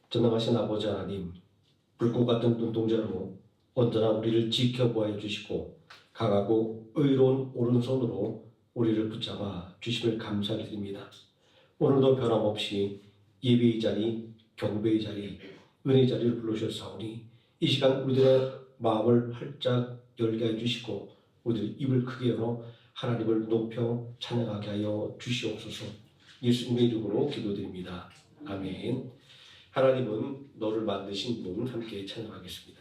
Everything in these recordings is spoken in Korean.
전능하신 아버지 하나님, 불꽃 같은 눈동자로 언제나 우리를 지켜보아 주시고 강하고 의로운 오른손으로 우리를 붙잡아 주심을 감사드립니다. 오늘도 변함없이 예배의 자리, 경배의 자리, 은혜의 자리를 불러주셨사오니 이 시간 우리들의 마음을 활짝 열게 해주시고 우리들 입을 크게 열어 하나님을 높여 찬양하게 하여 주시옵소서. 예수님의 이름으로 기도드립니다. 아멘. 하나님은 너를 만드신 분, 함께 찬양하겠습니다.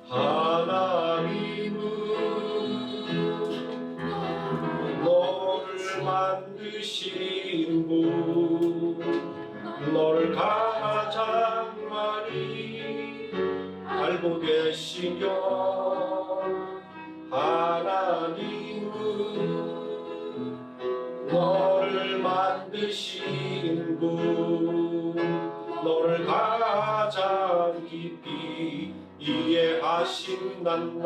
하나님은 너를 만드신 분, 너를 가장 많이 알고 계시며, 하나님은 너를 만드신 분, 너를 가장 깊이 이해하신단다.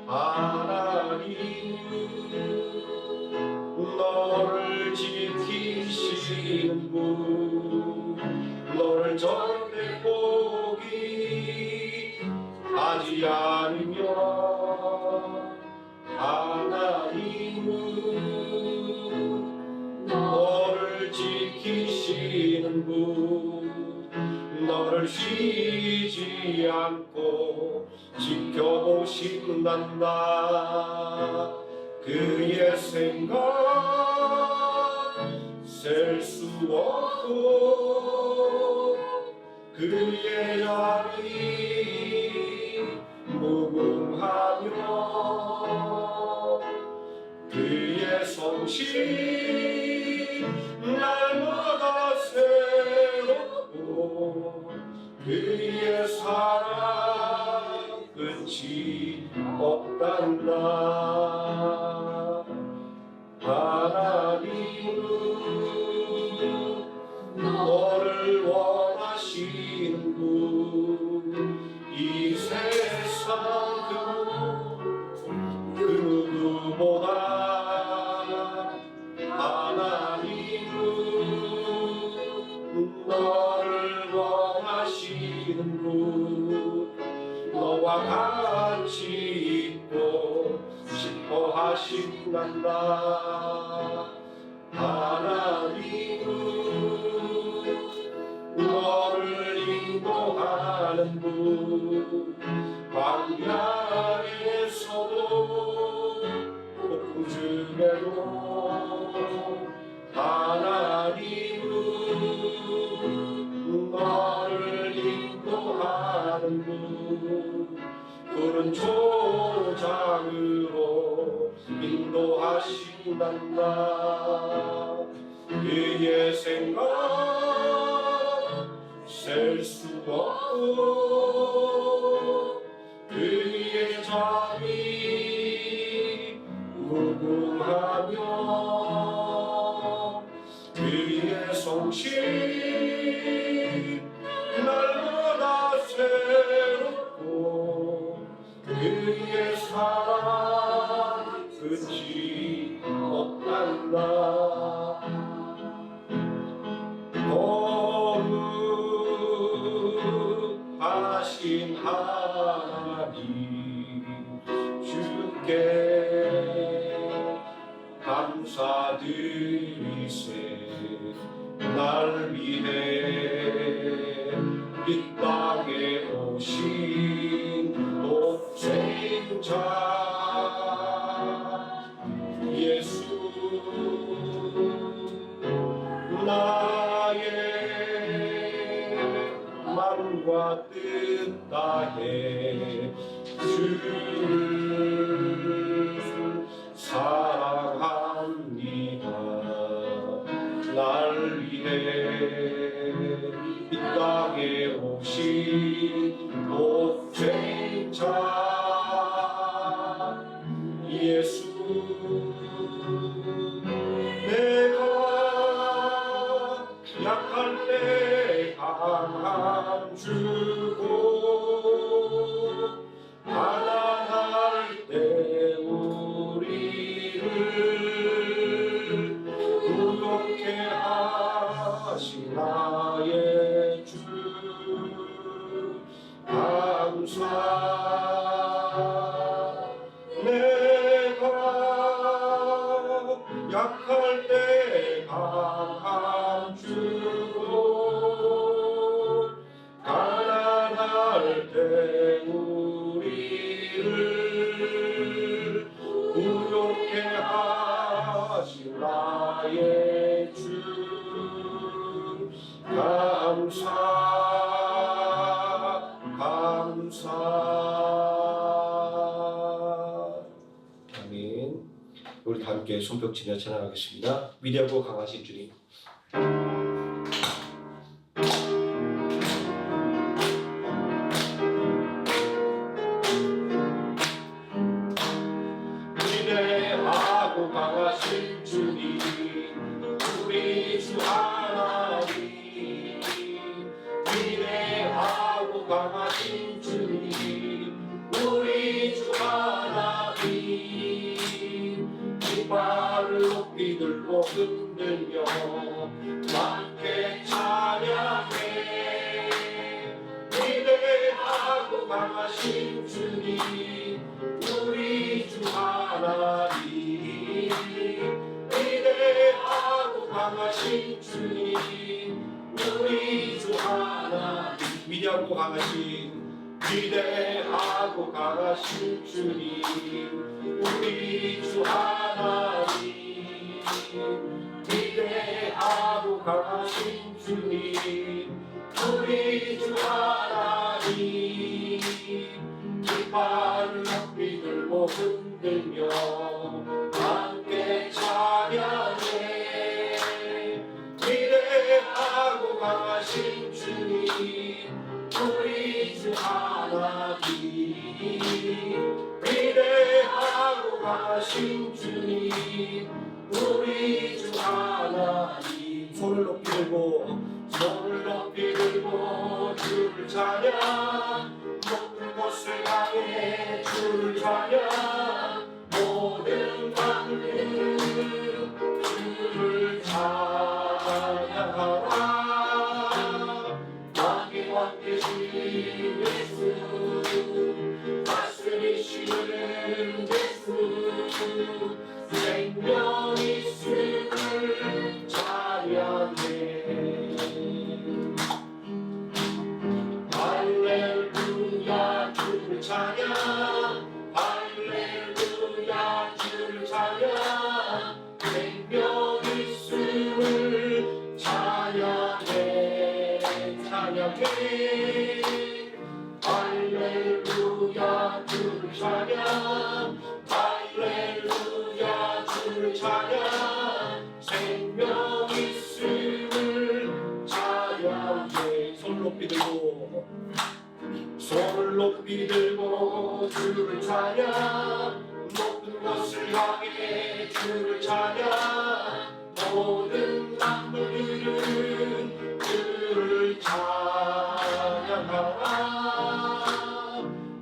하나님은 너를 지키시는 분, 너를 절대 포기하지 않으며, 하나님은 너를 지키시는 분, 너를 쉬지 않고 지켜보신단다. 그의 생각 셀 수 없고 그의 자리 무궁하며, 그의 성실 날마다 새롭고 그의 사랑 끝이 없단다. 하나님은 너를 원하시는 분, 이 세상 그 누구보다 하나님은 너를 원하시는 분, 너와 같이 있고 싶어 하신단다. 하나님은 너를 인도하는 분, 광야에서도 폭풍 중에도 하나님은 너를 인도하는 분, 푸른 초장으로 인도하신단다. 그의 생각 셀 수 없고 그의 자비 무궁하며, 그의 성실 날마다 새롭고 그의 사랑 끝이 없단다. 거룩하신 하나님 주께 감사드리세. 날 위해 이 땅에 오신 독생자 예수, 나의 마음과 뜻 다해 주를 사랑합니다. 날 위해 이 땅에 오신 독생자 예수, 내가 약할 때 강함 주고 가난할 때 우리를 부욕케 하신 나의 주 감사. 내가 약할 때 강함 주고 가난할 때 우리를 부욕케 하신 나의 주 감사 감사. 아멘. 우리 다 함께 손뼉 치며 찬양하겠습니다. 위대하고 강하신 주님. 위대하고 강하신 주님, 우리 주 하나님. 위대하고 강하신 주님, 우리 주 하나님. 깃발을 높이 들고 흔들며 함께 찬양해. 위대하고 강하신 주님, 우리 주 하나님. 위대하고 강하신 주님, 우리 주 하나님. 위대하고 강하신 주님, 우리 주 하나님. 위대하고 강하신 주님, 우리 주 하나님. 깃발을 높이 들고 흔들며 함께 찬양해. 위대하고 강하신 주님, 우리 주 하나님. 위대하고 강하신 주님, 우리 주 하나님. 손을 높이 들고 주를 찬양. 높은 곳을 향해 주를 찬양. 모든 만민은 주를 찬양하라. 왕의 왕 되신 예수, 다스리시는 예수, 생명 있음을 찬양해. 할렐루야 주를 찬양. 할렐루야 주를 찬양. 생명 있음을 찬양해. 찬양해. 할렐루야 주를 찬양. 할렐루야 주를 찬양. 생명 있음을 찬양해. 손 높이 들고 주를 찬양. 높은 곳을 향해 주를 찬양. 모든 만물들은 주를 찬양하라.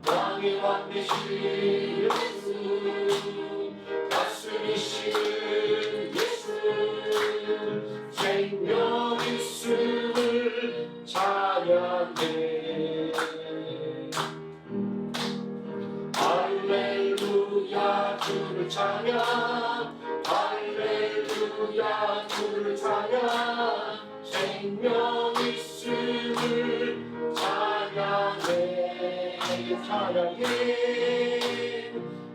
왕의 왕 되신 예수, 다스리시는 예수, 생명 있음을 찬양해. 할렐루야 주를 찬양. 할렐루야 주를 찬양. 생명 있음을 찬양해. 찬양해.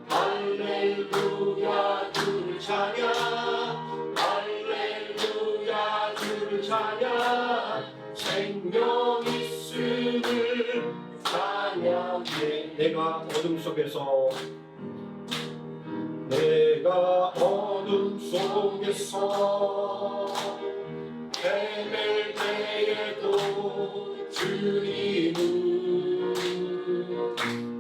할렐루야 주를 찬양. 할렐루야 주를 찬양. 생명 있음을 찬양해. 내가 어둠 속에서 헤맬 때에도 주님은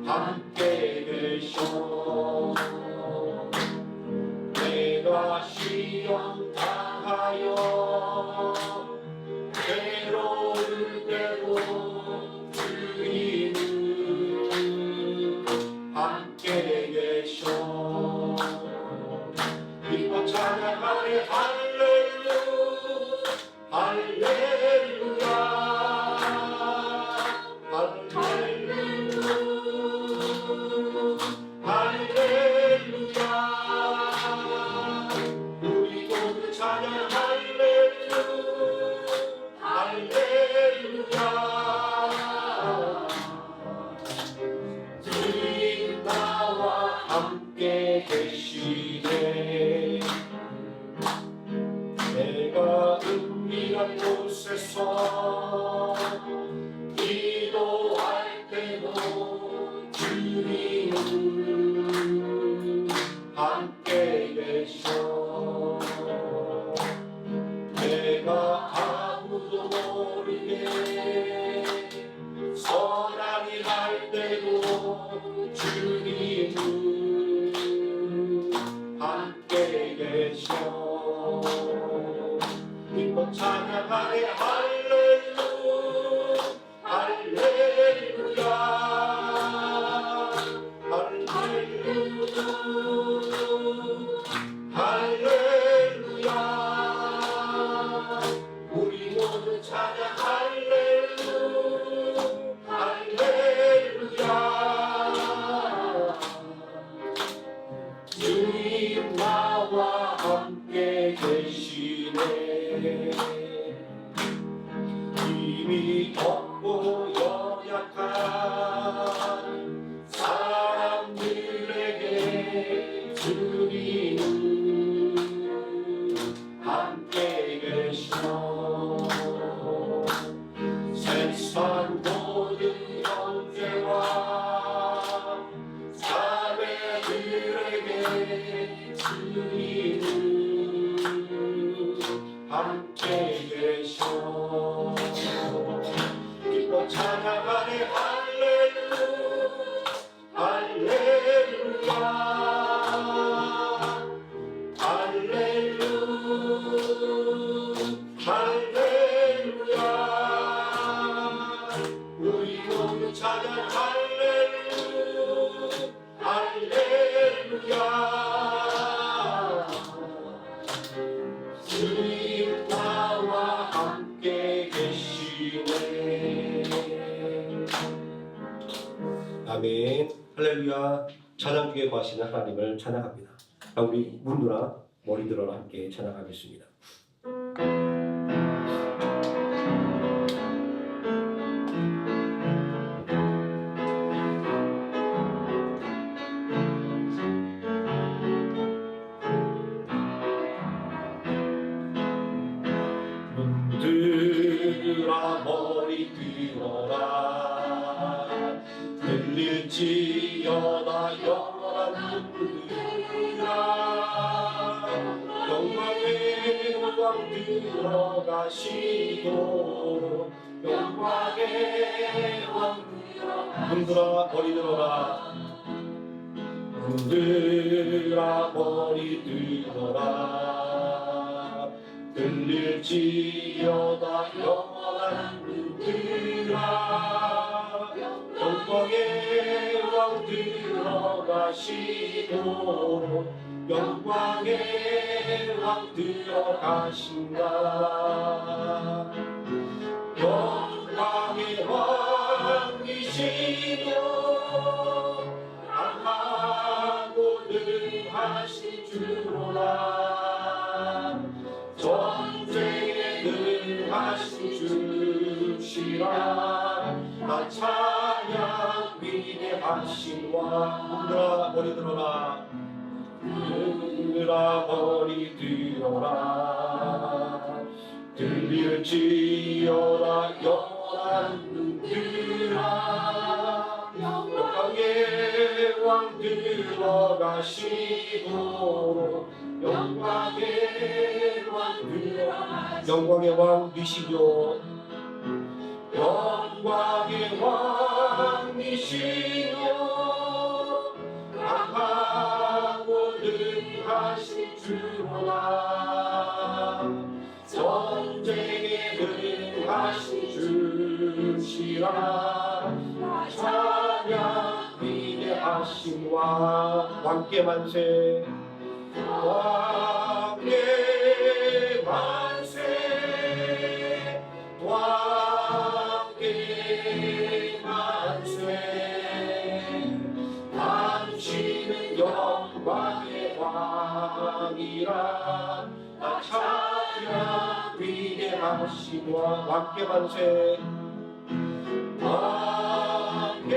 함께 계셔. 내가 시험 당하여 괴로울 때 기도할 때도 주님은 함께 계셔. 내가 아무도 모르게 선한 일 할 때도 주님은 함께 계셔. 기뻐 찬양하네 할렐루야 할렐루야 할렐루야 할렐루야. 우리 모두 찬양 할렐루야 할렐루야. 주님 나와 함께 계시네. 힘이 없고 연약한 사람들에게 주님은 함께 계셔. 세상 모든 형제와 자매들에게 주님은 함께 계셔. 기뻐 찬양하네 할렐루야 할렐루야 할렐루야 할렐루야. 우리 모두 찬양 할렐루야 할렐루야. 주님 나와 함께 계시네. 아멘. 할렐루야. 찬양 중에 거하시는 하나님을 찬양합니다. 우리 문누나 머리 들어라 함께 찬양하겠습니다. 문들아 머리 들어라 들릴지어다 영원한 문들아 영광의 왕 들어가시고 영광의 왕 문들아 머리 들어라 문들아 머리 들어라 들릴지어다 영원한 문들아 영광의 왕 들어가시고 영광의 왕 들어가신다. 영광의 왕이시고 강하고 능하신 주로라 전쟁에 능하신 주시라. 나 찬양 위대하신 왕 문들아 머리 들어라 문들아 머리 들어라 들릴지어다 영원한 문들아 영광의 왕 들어가시고 영광의 왕 들어가시고 영광의 왕이시요 영광의 왕이시요 강하고 능하신 주로다 전쟁에 능하신 주시라. 찬양 위대하신 왕 왕께 만세 왕께 만세 왕께 만세. 당신은 영광의 왕이라. 나 찬양 위대하신 왕 왕께 만세 왕께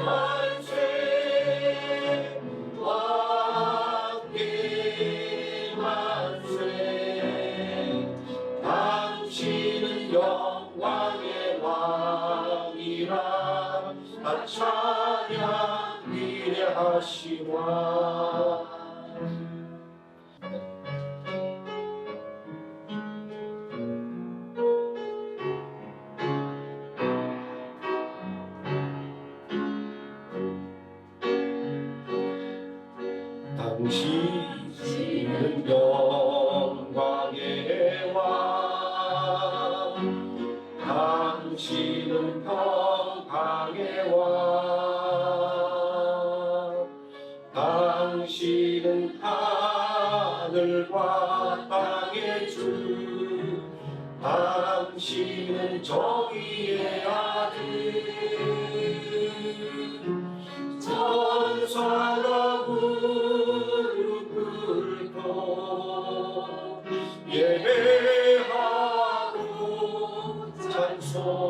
만세 왕께 만세. 당신은 영광의 왕이라 다 찬양 위대하시와. 당신은 영광의 왕, 당신은 평강의 왕, 당신은 하늘과 땅의 주, 당신은 정의의 아들. 천사가 무릎 꿇고 예배하고 찬송하네.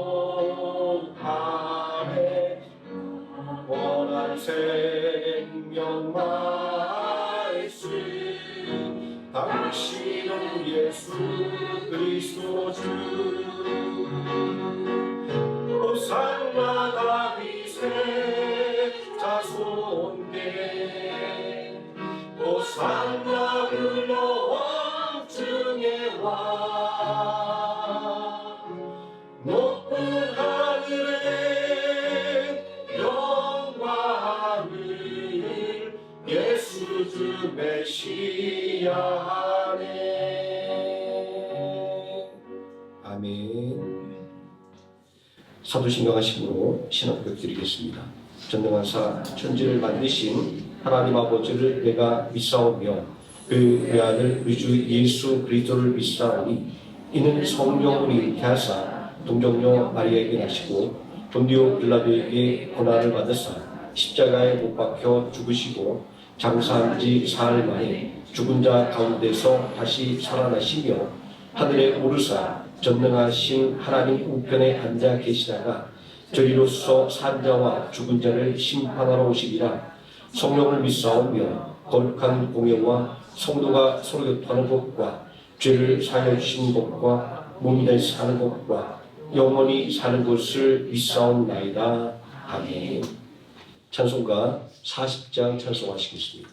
원한 생명 말씀, 당신은 예수 그리스도 주. 호산나 다윗의 자손께, 호산나 흘러와 중의 왕. 높은 하늘에 영광을 예수 주 메시아 안에. 아멘. 사도신경 하심으로 신앙고백 드리겠습니다. 전능하사 천지를 만드신 하나님 아버지를 내가 믿사오며 그 외아들 우리 주 예수 그리스도를 믿사오니 이는 성령으로 잉태하사 동정녀 마리아에게 나시고 본디오 빌라도에게 고난을 받으사 십자가에 못 박혀 죽으시고 장사한 지 사흘 만에 죽은 자 가운데서 다시 살아나시며 하늘에 오르사 전능하신 하나님 우편에 앉아 계시다가 저희로서 산자와 죽은 자를 심판하러 오시리라. 성령을 믿사오며 거룩한 공예와 성도가 서로 교통하는 것과 죄를 사하여 주시는 것과 몸이 돼 사는 것과 영원히 사는 것을 믿사옵나이다. 아멘. 찬송가 40장 찬송하시겠습니다.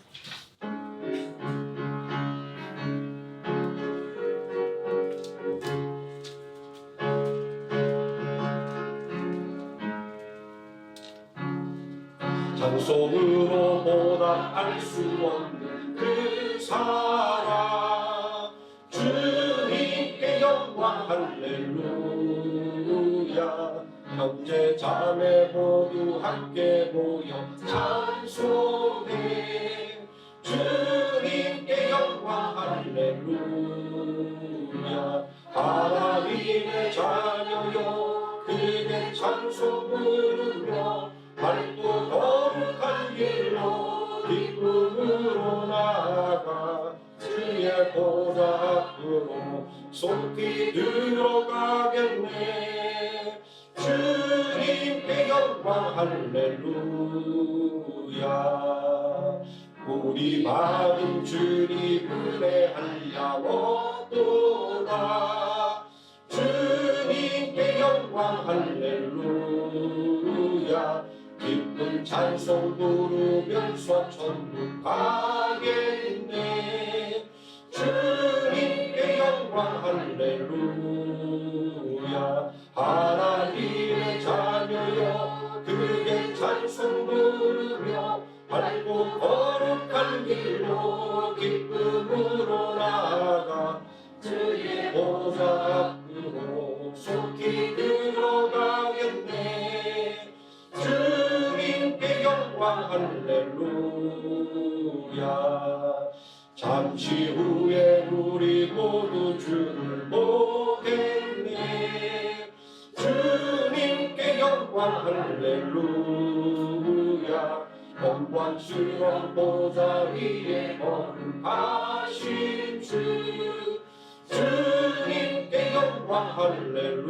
찬송으로 보답할 수 없는 그 사랑, 주님께 영광 할렐루야. 형제 자매 모두 함께 모여 찬송해. 주님께 영광 할렐루야. 하나님의 자녀여 그대 찬송 부르며 밝고 거룩한 길로 기쁨으로 나아가 주의 보좌 앞으로 속히 들어가겠네. 주님께 영광 할렐루야. 우리 마음 주님을 할야오도다. 주님께 영광 할렐루야. 기쁜 찬송 부르면서 천국 가겠네. 주님께 영광 할렐루야. 하나님의 자녀여 그게 찬송 부르며 밝고 거룩한 길로 기쁨으로 나아가 주의 보좌 앞으로 속히 들어가겠네. 주님께 영광 할렐루야. 잠시 후에 우리 모두 주를 보겠네. 주님께 영광 할렐루야. 영광스러운 보좌 위에 거룩하신 주. 주님께 영광 할렐루야.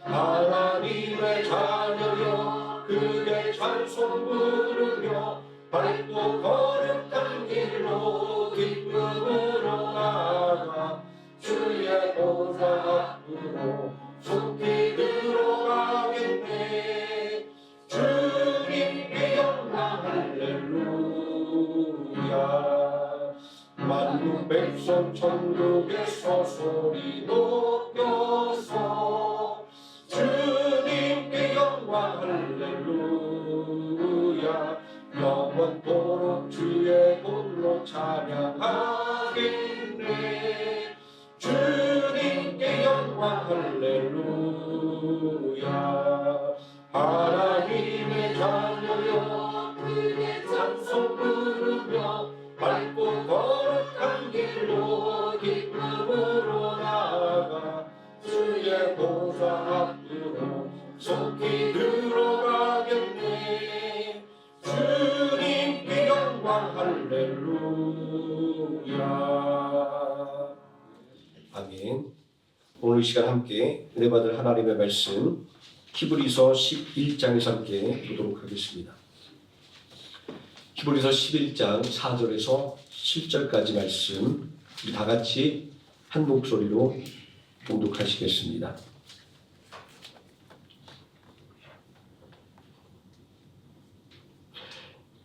하나님의 자녀여 그의 찬송 부르며 밝고 거룩한 길로 기쁨으로 나아가 주의 보좌 할렐루야. 하나님의 자녀여 크게 찬송 부르며 밝고 거룩한 길로 기쁨으로 나아가 주의 보좌 앞으로 속히 들어가겠네. 주님께 영광 할렐루야. 아멘. 오늘 이 시간 함께 은혜 받을 하나님의 말씀 히브리서 11장에서 함께 보도록 하겠습니다. 히브리서 11장 4절에서 7절까지 말씀 우리 다 같이 한 목소리로 봉독하시겠습니다.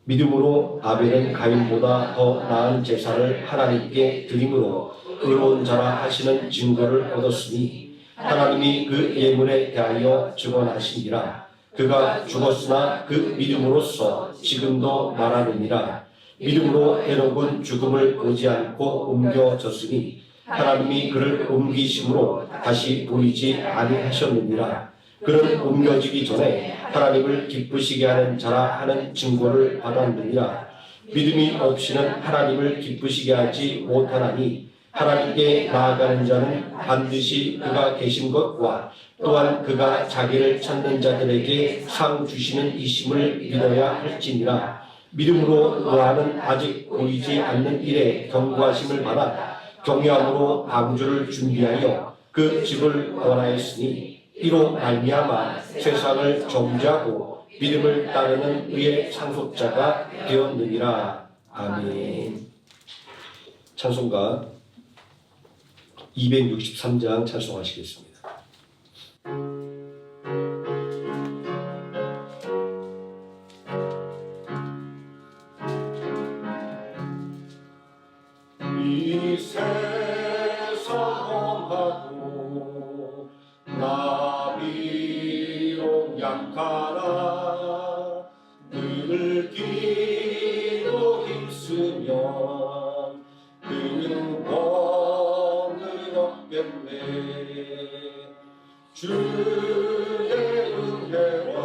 믿음으로 아벨은 가인보다 더 나은 제사를 하나님께 드림으로 의로운 자라 하시는 증거를 얻었으니 하나님이 그 예물에 대하여 증언하시니라. 그가 죽었으나 그 믿음으로써 지금도 말하느니라. 믿음으로 에녹은 죽음을 보지 않고 옮겨졌으니 하나님이 그를 옮기심으로 다시 보이지 아니하셨느니라. 그는 옮겨지기 전에 하나님을 기쁘시게 하는 자라 하는 증거를 받았느니라. 믿음이 없이는 하나님을 기쁘시게 하지 못하나니 하나님께 나아가는 자는 반드시 그가 계신 것과 또한 그가 자기를 찾는 자들에게 상 주시는 이심을 믿어야 할지니라. 믿음으로 노아는 아직 보이지 않는 일에 경고하심을 받아 경외함으로 방주를 준비하여 그 집을 원하였으니 이로 말미암아 세상을 정죄하고 믿음을 따르는 의의 상속자가 되었느니라. 아멘. 찬송가 263장 찬송하시겠습니다. 이 세상 험하고 나 비록 약하나 늘 기도 힘쓰면 그는 권을 얻겠네. 주의 은혜로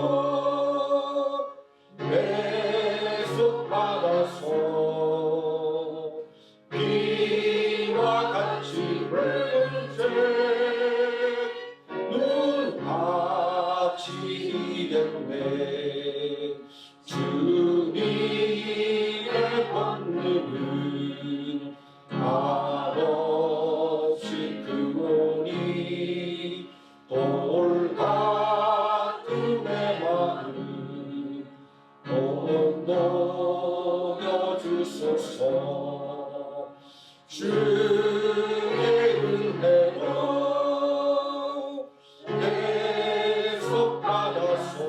계속 받아서 비와 같이 붉은 새 눈같이 희겠네. 주님의 권능은 한없이 크오니 돌 같은 내 마음 꼭 녹여주소서. 주의 은혜로 계속 받아서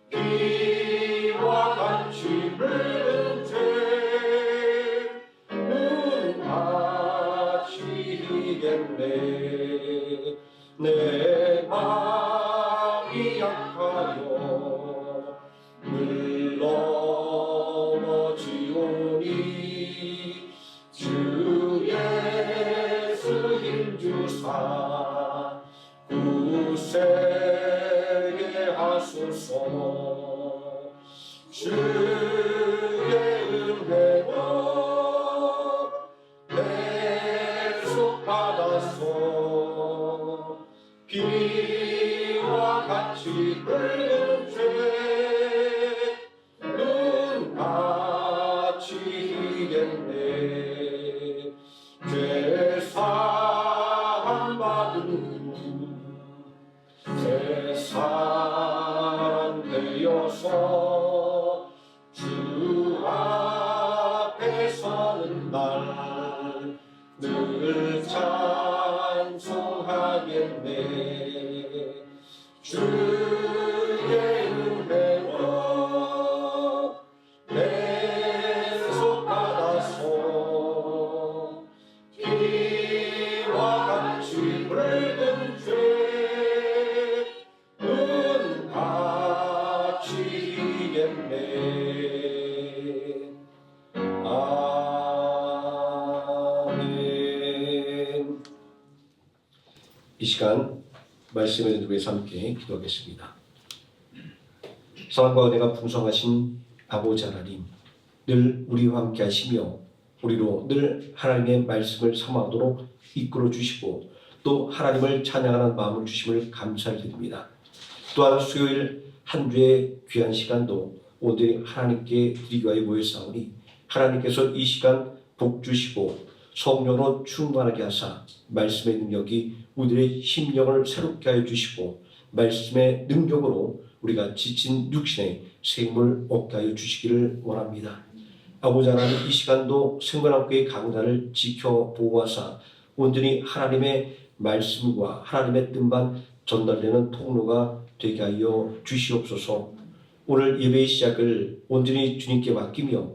비와 같이 붉은 새 눈같이 희겠네. 내 마음이 약하여 늘 넘어지오니 주 예수 힘주사 굳세게 하소서. 주의 은혜로 계속 받아서 비와 같이 붉은 새 눈같이 희겠네. 죄 사함 받은 후 새 사람 되어서 주 앞에 서는 날 늘 찬송하겠네. 주의 은혜로 계속 받아서 비와 같이 붉은 새 눈같이 희겠네. 아멘. 이 시간 말씀을 듣기 위해서 함께 기도하겠습니다. 사랑과 은혜가 풍성하신 아버지 하나님, 늘 우리와 함께 하시며 우리로 늘 하나님의 말씀을 삼아오도록 이끌어 주시고 또 하나님을 찬양하는 마음을 주심을 감사드립니다. 또한 수요일 한 주의 귀한 시간도 온전히 하나님께 드리기 위하여 모였사오니 하나님께서 이 시간 복 주시고 성령으로 충만하게 하사 말씀의 능력이 우리의 심령을 새롭게 하여 주시고 말씀의 능력으로 우리가 지친 육신의 생물 얻게 하여 주시기를 원합니다. 아버지 하나님, 이 시간도 생명학교의 강단을 지켜 보호하사 온전히 하나님의 말씀과 하나님의 뜻만 전달되는 통로가 되게 하여 주시옵소서. 오늘 예배의 시작을 온전히 주님께 맡기며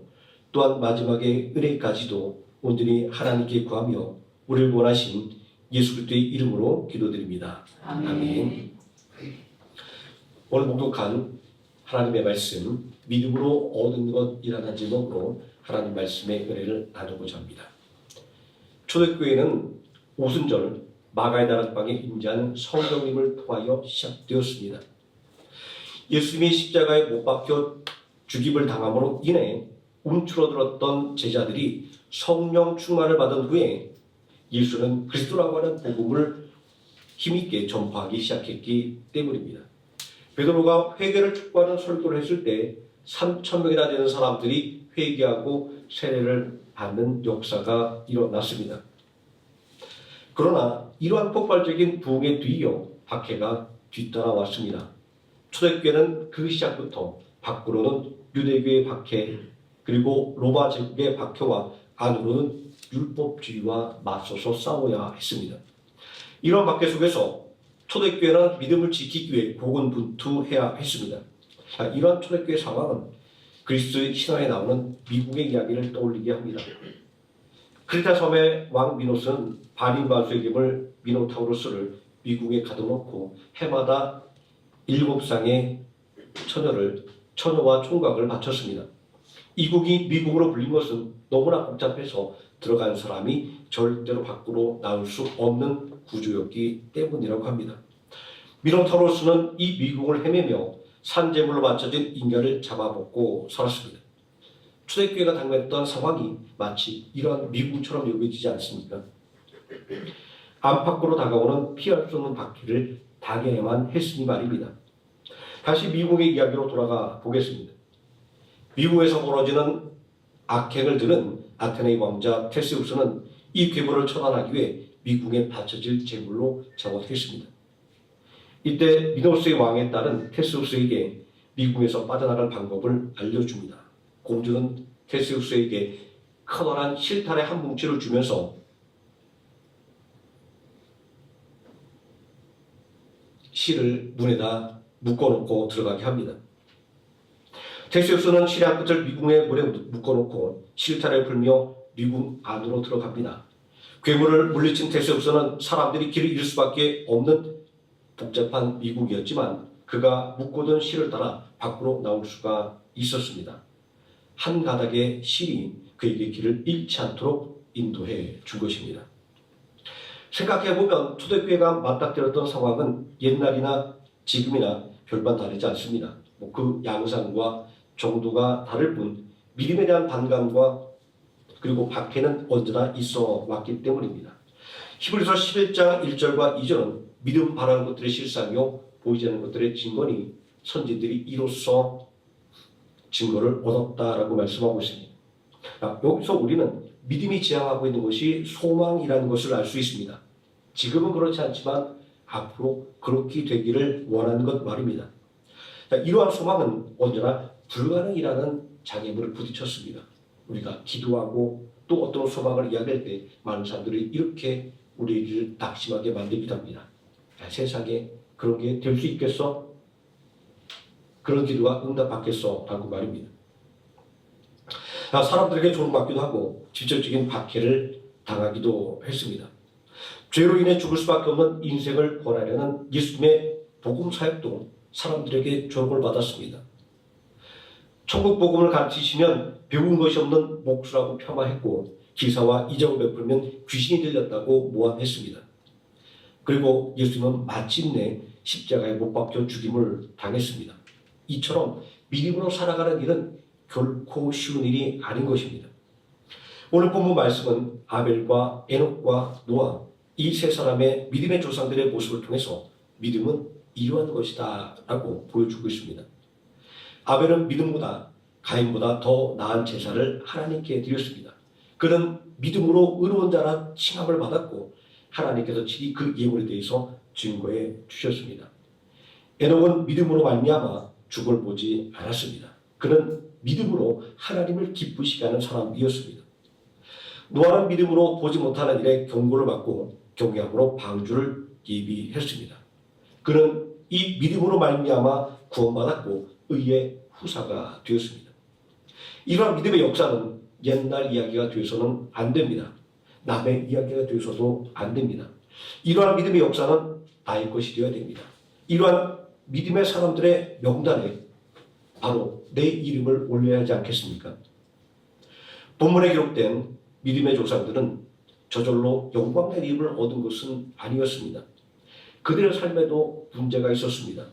또한 마지막에 은혜까지도 온전히 하나님께 구하며 우리를 원하신 예수 그리스도의 이름으로 기도드립니다. 아멘. 오늘 봉독한 하나님의 말씀, 믿음으로 얻은 것이라는 제목으로 하나님 말씀의 은혜를 나누고자 합니다. 초대교회는 오순절 마가의 다락방에 임재한 성령님을 통하여 시작되었습니다. 예수님이 십자가에 못 박혀 죽임을 당함으로 인해 움츠러들었던 제자들이 성령 충만을 받은 후에 예수는 그리스도라고 하는 복음을 힘있게 전파하기 시작했기 때문입니다. 베드로가 회개를 촉구하는 설교를 했을 때 3,000명이나 되는 사람들이 회개하고 세례를 받는 역사가 일어났습니다. 그러나 이러한 폭발적인 부흥에 뒤이어 박해가 뒤따라왔습니다. 초대교회는 그 시작부터 밖으로는 유대교의 박해, 그리고 로마 제국의 박해와 안으로는 율법주의와 맞서서 싸워야 했습니다. 이런 박해 속에서 초대교회는 믿음을 지키기 위해 고군분투해야 했습니다. 이러한 초대교회 상황은 그리스도의 신화에 나오는 미국의 이야기를 떠올리게 합니다. 크리타 섬의 왕 미노스는 바린바수의 gem을 미노타우로스를 미국에 가둬놓고 해마다 7쌍의 처녀와 총각을 바쳤습니다. 이국이 미국으로 불린 것은 너무나 복잡해서 들어간 사람이 절대로 밖으로 나올 수 없는 구조였기 때문이라고 합니다. 미노타우로스는 이 미국을 헤매며 산재물로 맞춰진 인간을 잡아먹고 살았습니다. 초대교회가 당했던 상황이 마치 이러한 미국처럼 여겨지지 않습니까? 안팎으로 다가오는 피할 수 없는 박해를 당해야만 했으니 말입니다. 다시 미국의 이야기로 돌아가 보겠습니다. 미국에서 벌어지는 악행을 들은 아테네의 왕자 테세우스는 이 괴물을 처단하기 위해 미국에 바쳐질 제물로 작업했습니다. 이때 미노스의 왕에 따른 테세우스에게 미국에서 빠져나갈 방법을 알려줍니다. 공주는 테세우스에게 커다란 실타래 한 뭉치를 주면서 실을 문에다 묶어놓고 들어가게 합니다. 테세우스는 실의 한 끝을 미궁의 물에 묶어놓고 실타래를 풀며 미궁 안으로 들어갑니다. 괴물을 물리친 테세우스는 사람들이 길을 잃을 수밖에 없는 복잡한 미궁이었지만 그가 묶어둔 실을 따라 밖으로 나올 수가 있었습니다. 한 가닥의 실이 그에게 길을 잃지 않도록 인도해 준 것입니다. 생각해보면 초대교회가 맞닥뜨렸던 상황은 옛날이나 지금이나 별반 다르지 않습니다. 그 양상과 정도가 다를 뿐 믿음에 대한 반감과 그리고 박해는 언제나 있어 왔기 때문입니다. 히브리서 11장 1절과 2절은 믿음 바라는 것들의 실상이요 보이지 않는 것들의 증거니 선지들이 이로써 증거를 얻었다라고 말씀하고 있습니다. 여기서 우리는 믿음이 지향하고 있는 것이 소망이라는 것을 알 수 있습니다. 지금은 그렇지 않지만 앞으로 그렇게 되기를 원하는 것 말입니다. 이러한 소망은 언제나 불가능이라는 장애물을 부딪혔습니다. 우리가 기도하고 또 어떤 소망을 이야기할 때 많은 사람들이 이렇게 우리를 낙심하게 만들기도 합니다. 세상에 그런 게 될 수 있겠어? 그런 기도가 응답받겠어? 라고 말입니다. 사람들에게 조롱받기도 하고 직접적인 박해를 당하기도 했습니다. 죄로 인해 죽을 수밖에 없는 인생을 권하려는 예수님의 복음 사역도 사람들에게 조롱을 받았습니다. 천국 복음을 가르치시면 배운 것이 없는 목수라고 폄하했고 기사와 이적을 베풀면 귀신이 들렸다고 모함했습니다. 그리고 예수님은 마침내 십자가에 못 박혀 죽임을 당했습니다. 이처럼 믿음으로 살아가는 일은 결코 쉬운 일이 아닌 것입니다. 오늘 본문 말씀은 아벨과 에녹과 노아 이 세 사람의 믿음의 조상들의 모습을 통해서 믿음은 이러한 것이다 라고 보여주고 있습니다. 아벨은 믿음보다 가인보다 더 나은 제사를 하나님께 드렸습니다. 그는 믿음으로 의로운 자라 칭함을 받았고 하나님께서 친히 그 예물에 대해서 증거해 주셨습니다. 에녹은 믿음으로 말미암아 죽음을 보지 않았습니다. 그는 믿음으로 하나님을 기쁘시게 하는 사람이었습니다. 노아는 믿음으로 보지 못하는 일에 경고를 받고 경외함으로 방주를 예비했습니다. 그는 이 믿음으로 말미암아 구원받았고 의의 후사가 되었습니다. 이러한 믿음의 역사는 옛날 이야기가 되어서는 안 됩니다. 남의 이야기가 되어서도 안 됩니다. 이러한 믿음의 역사는 나의 것이 되어야 됩니다. 이러한 믿음의 사람들의 명단에 바로 내 이름을 올려야 하지 않겠습니까? 본문에 기록된 믿음의 조상들은 저절로 영광의 이름을 얻은 것은 아니었습니다. 그들의 삶에도 문제가 있었습니다.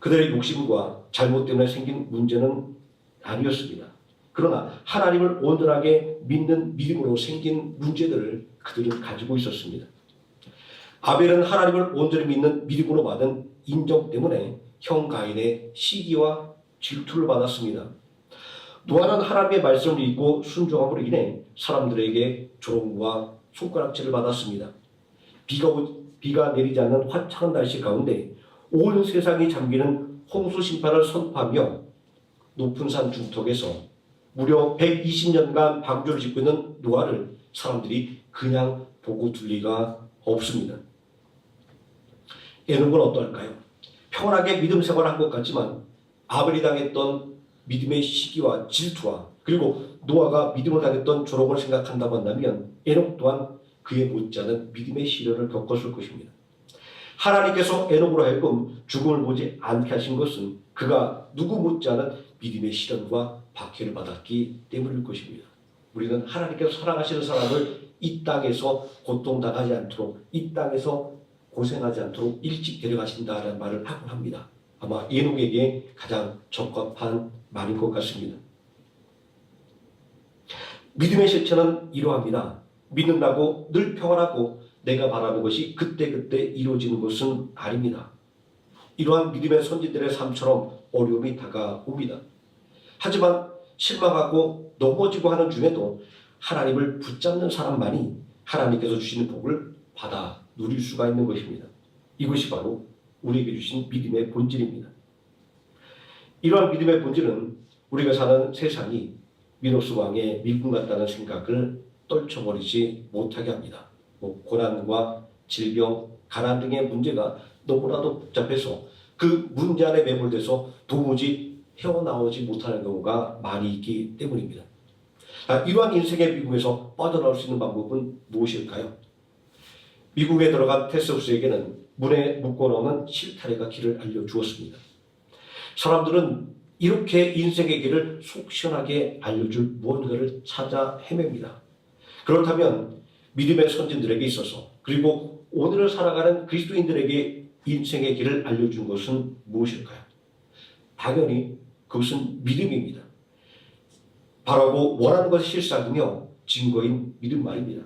그들의 욕심과 잘못 때문에 생긴 문제는 아니었습니다. 그러나 하나님을 온전하게 믿는 믿음으로 생긴 문제들을 그들은 가지고 있었습니다. 아벨은 하나님을 온전히 믿는 믿음으로 받은 인정 때문에 형 가인의 시기와 질투를 받았습니다. 노아는 하나님의 말씀을 읽고 순종함으로 인해 사람들에게 조롱과 손가락질을 받았습니다. 비가 내리지 않는 화창한 날씨 가운데 온 세상이 잠기는 홍수 심판을 선포하며 높은 산 중턱에서 무려 120년간 방주를 짓고 있는 노아를 사람들이 그냥 보고 둘 리가 없습니다. 에녹은 어떨까요? 평안하게 믿음 생활을 한 것 같지만 아벨이 당했던 믿음의 시기와 질투와 그리고 노아가 믿음을 당했던 조롱을 생각한다고 한다면 에녹 또한 그에 못지않은 믿음의 시련을 겪었을 것입니다. 하나님께서 에녹으로 하여금 죽음을 보지 않게 하신 것은 그가 누구 못지않은 믿음의 시련과 박해를 받았기 때문일 것입니다. 우리는 하나님께서 사랑하시는 사람을 이 땅에서 고통당하지 않도록 이 땅에서 고생하지 않도록 일찍 데려가신다는 말을 하곤 합니다. 아마 에녹에게 가장 적합한 말인 것 같습니다. 믿음의 실체는 이러합니다. 믿는다고 늘 평안하고 내가 바라는 것이 그때그때 이루어지는 것은 아닙니다. 이러한 믿음의 선지들의 삶처럼 어려움이 다가옵니다. 하지만 실망하고 넘어지고 하는 중에도 하나님을 붙잡는 사람만이 하나님께서 주시는 복을 받아 누릴 수가 있는 것입니다. 이것이 바로 우리에게 주신 믿음의 본질입니다. 이러한 믿음의 본질은 우리가 사는 세상이 미노스 왕의 밀군 같다는 생각을 떨쳐버리지 못하게 합니다. 고난과 질병, 가난 등의 문제가 너무나도 복잡해서 그 문제 안에 매몰돼서 도무지 헤어나오지 못하는 경우가 많이 있기 때문입니다. 이러한 인생의 미국에서 빠져나올 수 있는 방법은 무엇일까요? 미국에 들어간 테스우스에게는 문에 묶어놓는 실타래가 길을 알려주었습니다. 사람들은 이렇게 인생의 길을 속 시원하게 알려줄 무언가를 찾아 헤맵니다. 그렇다면 믿음의 선진들에게 있어서 그리고 오늘을 살아가는 그리스도인들에게 인생의 길을 알려준 것은 무엇일까요? 당연히 그것은 믿음입니다. 바라고 원하는 것이 실상이며 증거인 믿음 말입니다.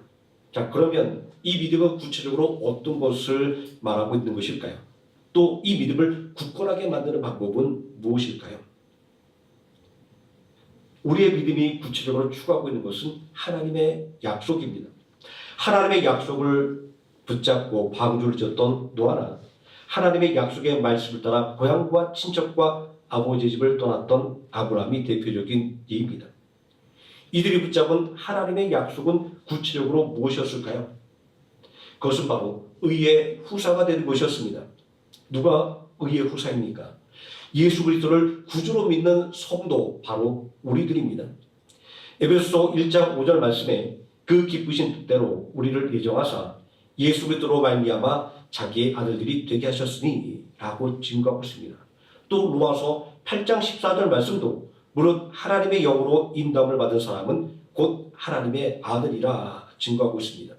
자, 그러면 이 믿음은 구체적으로 어떤 것을 말하고 있는 것일까요? 또 이 믿음을 굳건하게 만드는 방법은 무엇일까요? 우리의 믿음이 구체적으로 추구하고 있는 것은 하나님의 약속입니다. 하나님의 약속을 붙잡고 방주를 지었던 노아나 하나님의 약속의 말씀을 따라 고향과 친척과 아버지의 집을 떠났던 아브라함이 대표적인 예입니다. 이들이 붙잡은 하나님의 약속은 구체적으로 무엇이었을까요? 그것은 바로 의의 후사가 되는 것이었습니다. 누가 의의 후사입니까? 예수 그리스도를 구주로 믿는 성도, 바로 우리들입니다. 에베소서 1장 5절 말씀에 그 기쁘신 뜻대로 우리를 예정하사 예수 그리스도로 말미암아 자기의 아들들이 되게 하셨으니 라고 증거하고 있습니다. 또 로마서 8장 14절 말씀도 무릇 하나님의 영으로 인도함을 받은 사람은 곧 하나님의 아들이라 증거하고 있습니다.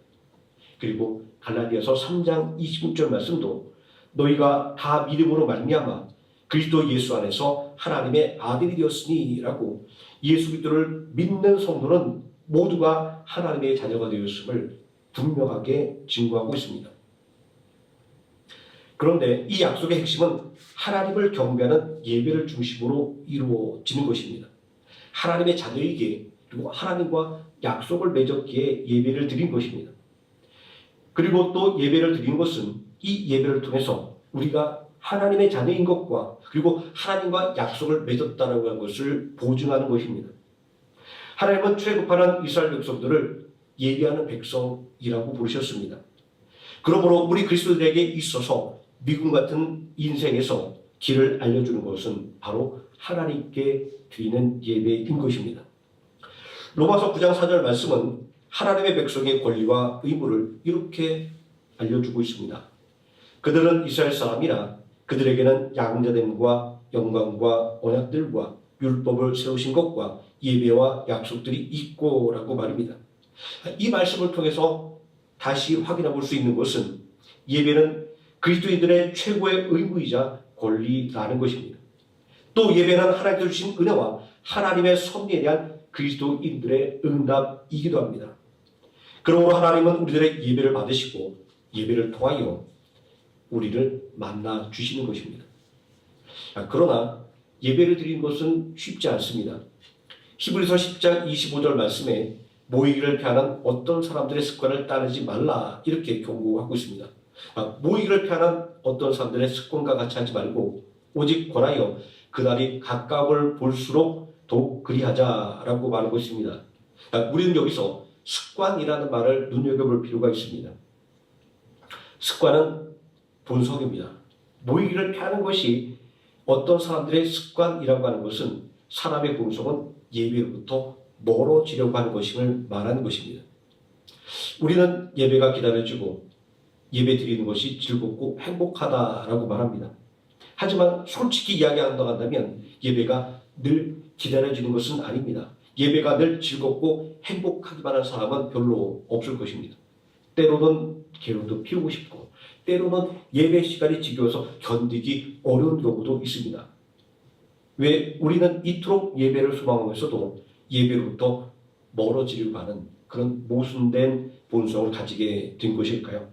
그리고 갈라디아서 3장 26절 말씀도 너희가 다 믿음으로 말미암아 그리스도 예수 안에서 하나님의 아들이 되었으니 라고 예수 그리스도를 믿는 성도는 모두가 하나님의 자녀가 되었음을 분명하게 증거하고 있습니다. 그런데 이 약속의 핵심은 하나님을 경배하는 예배를 중심으로 이루어지는 것입니다. 하나님의 자녀에게 그리고 하나님과 약속을 맺었기에 예배를 드린 것입니다. 그리고 또 예배를 드린 것은 이 예배를 통해서 우리가 하나님의 자녀인 것과 그리고 하나님과 약속을 맺었다는 것을 보증하는 것입니다. 하나님은 출애굽하는 이스라엘 백성들을 예배하는 백성이라고 부르셨습니다. 그러므로 우리 그리스도인에게 있어서 미군 같은 인생에서 길을 알려주는 것은 바로 하나님께 드리는 예배인 것입니다. 로마서 9장 4절 말씀은 하나님의 백성의 권리와 의무를 이렇게 알려주고 있습니다. 그들은 이스라엘 사람이라 그들에게는 양자됨과 영광과 언약들과 율법을 세우신 것과 예배와 약속들이 있고 라고 말입니다. 이 말씀을 통해서 다시 확인해 볼 수 있는 것은 예배는 그리스도인들의 최고의 의무이자 권리라는 것입니다. 또 예배는 하나님께서 주신 은혜와 하나님의 섭리에 대한 그리스도인들의 응답이기도 합니다. 그러므로 하나님은 우리들의 예배를 받으시고 예배를 통하여 우리를 만나 주시는 것입니다. 그러나 예배를 드리는 것은 쉽지 않습니다. 히브리서 10장 25절 말씀에 모이기를 피하는 어떤 사람들의 습관을 따르지 말라 이렇게 경고하고 있습니다. 모이기를 피하는 어떤 사람들의 습관과 같이 하지 말고 오직 권하여 그날이 가까움을 볼수록 더욱 그리하자라고 말하고 있습니다. 우리는 여기서 습관이라는 말을 눈여겨볼 필요가 있습니다. 습관은 본성입니다. 모이기를 피하는 것이 어떤 사람들의 습관이라고 하는 것은 사람의 본성은 예배로부터 멀어지려고 하는 것임을 말하는 것입니다. 우리는 예배가 기다려지고 예배 드리는 것이 즐겁고 행복하다라고 말합니다. 하지만 솔직히 이야기한다고 한다면 예배가 늘 기다려지는 것은 아닙니다. 예배가 늘 즐겁고 행복하기만 한 사람은 별로 없을 것입니다. 때로는 괴로움도 피우고 싶고 때로는 예배 시간이 지겨워서 견디기 어려운 경우도 있습니다. 왜 우리는 이토록 예배를 소망하면서도 예배로부터 멀어지려고 하는 그런 모순된 본성을 가지게 된 것일까요?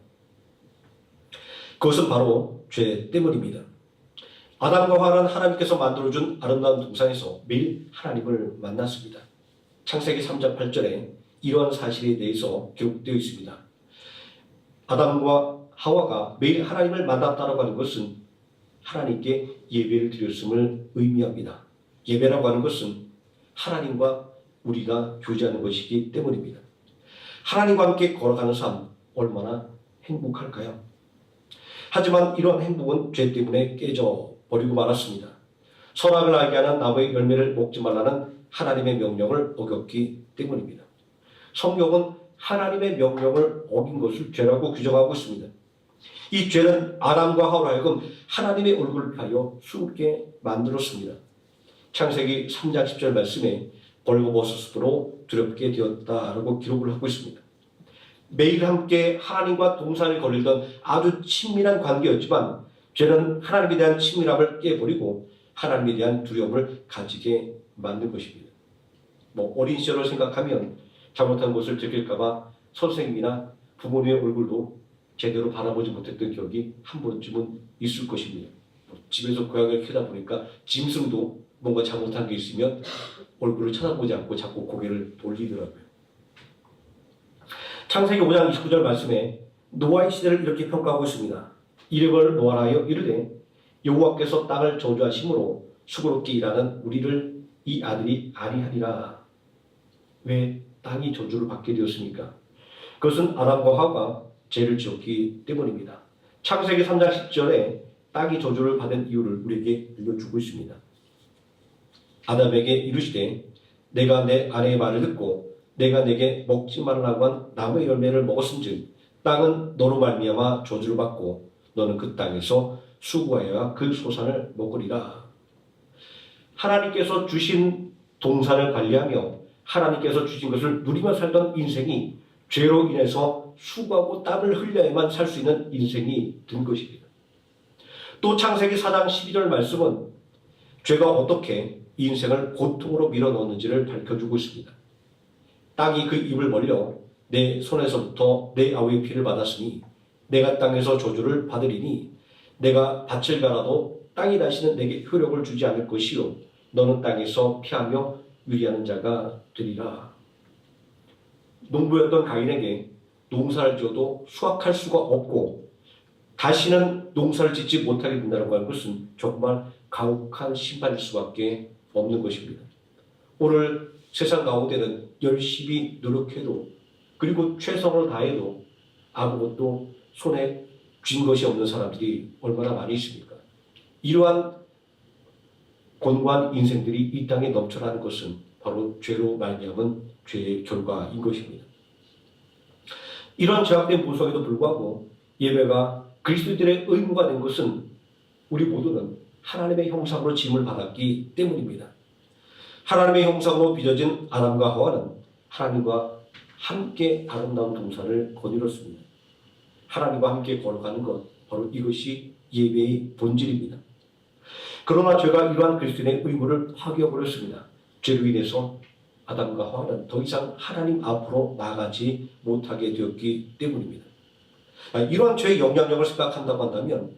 그것은 바로 죄 때문입니다. 아담과 하와는 하나님께서 만들어준 아름다운 동산에서 매일 하나님을 만났습니다. 창세기 3장 8절에 이러한 사실에 대해서 기록되어 있습니다. 아담과 하와가 매일 하나님을 만났다고 하는 것은 하나님께 예배를 드렸음을 의미합니다. 예배라고 하는 것은 하나님과 우리가 교제하는 것이기 때문입니다. 하나님과 함께 걸어가는 삶 얼마나 행복할까요? 하지만 이러한 행복은 죄 때문에 깨져버리고 말았습니다. 선악을 알게 하는 나무의 열매를 먹지 말라는 하나님의 명령을 어겼기 때문입니다. 성경은 하나님의 명령을 어긴 것을 죄라고 규정하고 있습니다. 이 죄는 아담과 하와로 하여금 하나님의 얼굴을 피하여 숨게 만들었습니다. 창세기 3장 10절 말씀에 벌거벗었으므로 두렵게 되었다라고 기록을 하고 있습니다. 매일 함께 하나님과 동산을 거닐던 아주 친밀한 관계였지만 죄는 하나님에 대한 친밀함을 깨버리고 하나님에 대한 두려움을 가지게 만든 것입니다. 어린 시절을 생각하면 잘못한 것을 들킬까봐 선생님이나 부모님의 얼굴도 제대로 바라보지 못했던 기억이 한 번쯤은 있을 것입니다. 집에서 고양이를 키우다 보니까 짐승도 뭔가 잘못한 게 있으면 얼굴을 쳐다보지 않고 자꾸 고개를 돌리더라고요. 창세기 5장 29절 말씀에 노아의 시대를 이렇게 평가하고 있습니다. 이름을 노아하여 이르되 여호와께서 땅을 저주하심으로 수고롭게 일하는 우리를 이 아들이 아니하리라. 왜 땅이 저주를 받게 되었습니까? 그것은 아담과 하와가 죄를 지었기 때문입니다. 창세기 3장 10절에 땅이 저주를 받은 이유를 우리에게 알려주고 있습니다. 아담에게 이르시되 내가 내 아내의 말을 듣고 내가 내게 먹지 말라고 한 나무의 열매를 먹었은즉 땅은 너로 말미암아 저주를 받고 너는 그 땅에서 수고하여야 그 소산을 먹으리라. 하나님께서 주신 동산을 관리하며 하나님께서 주신 것을 누리며 살던 인생이 죄로 인해서 수고하고 땀을 흘려야만 살 수 있는 인생이 된 것입니다. 또 창세기 4장 12절 말씀은 죄가 어떻게 인생을 고통으로 밀어넣는지를 밝혀주고 있습니다. 땅이 그 입을 벌려 내 손에서부터 내 아우의 피를 받았으니 내가 땅에서 저주를 받으리니 내가 밭을 갈아도 땅이 다시는 내게 효력을 주지 않을 것이요 너는 땅에서 피하며 유리하는 자가 되리라. 농부였던 가인에게 농사를 지어도 수확할 수가 없고 다시는 농사를 짓지 못하게 된다고 하는 것은 정말 가혹한 심판일 수밖에 없는 것입니다. 오늘 세상 가운데는 열심히 노력해도 그리고 최선을 다해도 아무것도 손에 쥔 것이 없는 사람들이 얼마나 많이 있습니까? 이러한 곤고한 인생들이 이 땅에 넘쳐나는 것은 바로 죄로 말미암은 죄의 결과인 것입니다. 이런 죄악된 보석에도 불구하고 예배가 그리스도인들의 의무가 된 것은 우리 모두는 하나님의 형상으로 지음을 받았기 때문입니다. 하나님의 형상으로 빚어진 아담과 하와는 하나님과 함께 아름다운 동산을 거닐었습니다. 하나님과 함께 걸어가는 것, 바로 이것이 예배의 본질입니다. 그러나 죄가 이러한 그리스도인의 의무를 파괴해버렸습니다. 죄로 인해서 아담과 하와는 더 이상 하나님 앞으로 나아가지 못하게 되었기 때문입니다. 이러한 죄의 영향력을 생각한다고 한다면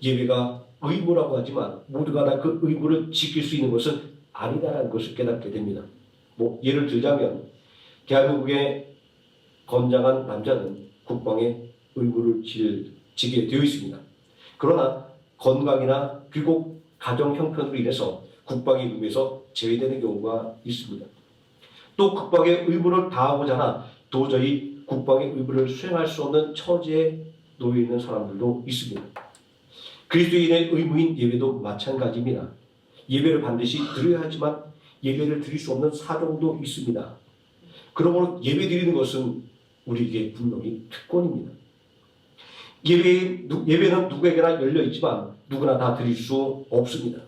예배가 의무라고 하지만 모두가 다 그 의무를 지킬 수 있는 것은 아니다라는 것을 깨닫게 됩니다. 예를 들자면 대한민국의 건장한 남자는 국방의 의무를 지게 되어 있습니다. 그러나 건강이나 그리고 가정 형편으로 인해서 국방의 의무에서 제외되는 경우가 있습니다. 또 국방의 의무를 다하고자 하나 도저히 국방의 의무를 수행할 수 없는 처지에 놓여 있는 사람들도 있습니다. 그리스도인의 의무인 예배도 마찬가지입니다. 예배를 반드시 드려야 하지만 예배를 드릴 수 없는 사정도 있습니다. 그러므로 예배 드리는 것은 우리에게 분명히 특권입니다. 예배는 누구에게나 열려 있지만 누구나 다 드릴 수 없습니다.